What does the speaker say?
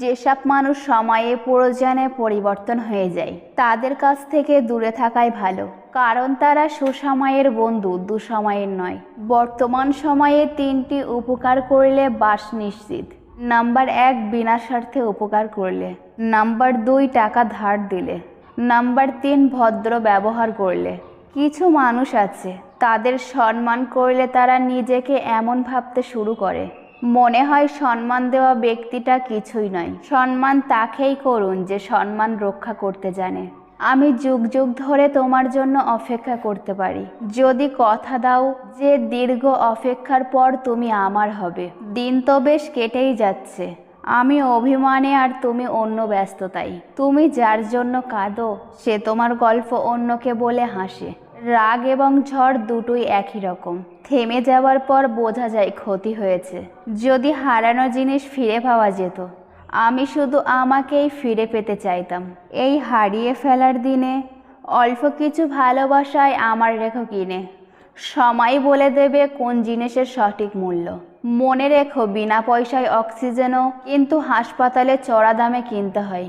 যেসব মানুষ সময়ে প্রয়োজনে পরিবর্তন হয়ে যায় তাদের কাছ থেকে দূরে থাকাই ভালো, কারণ তারা সুসময়ের বন্ধু, দুঃসময়ের নয়। বর্তমান সময়ে 3টি উপকার করলে বাস নিশ্চিত। নাম্বার 1, বিনা স্বার্থে উপকার করলে। নাম্বার 2, টাকা ধার দিলে। নাম্বার 3, ভদ্র ব্যবহার করলে। কিছু মানুষ আছে, তাদের সম্মান করলে তারা নিজেকে এমন ভাবতে শুরু করে, মনে হয় সম্মান দেওয়া ব্যক্তিটা কিছুই নয়। সম্মান তাকেই করুন যে সম্মান রক্ষা করতে জানে। আমি যুগ যুগ ধরে তোমার জন্য অপেক্ষা করতে পারি, যদি কথা দাও যে দীর্ঘ অপেক্ষার পর তুমি আমার হবে। দিন তো বেশ কেটেই যাচ্ছে, আমি অভিমানে আর তুমি অন্য ব্যস্ততায়। তুমি যার জন্য কাঁদো সে তোমার গল্প অন্যকে বলে হাসে। রাগ এবং ঝড় দুটোই একই রকম, থেমে যাওয়ার পর বোঝা যায় ক্ষতি হয়েছে। যদি হারানো জিনিস ফিরে পাওয়া যেত, আমি শুধু আমাকেই ফিরে পেতে চাইতাম। এই হারিয়ে ফেলার দিনে অল্প কিছু ভালোবাসায় আমার রেখো কিনে। সময় বলে দেবে কোন জিনিসের সঠিক মূল্য। মনে রেখো, বিনা পয়সায় অক্সিজেনও কিন্তু হাসপাতালে চড়া দামে কিনতে হয়।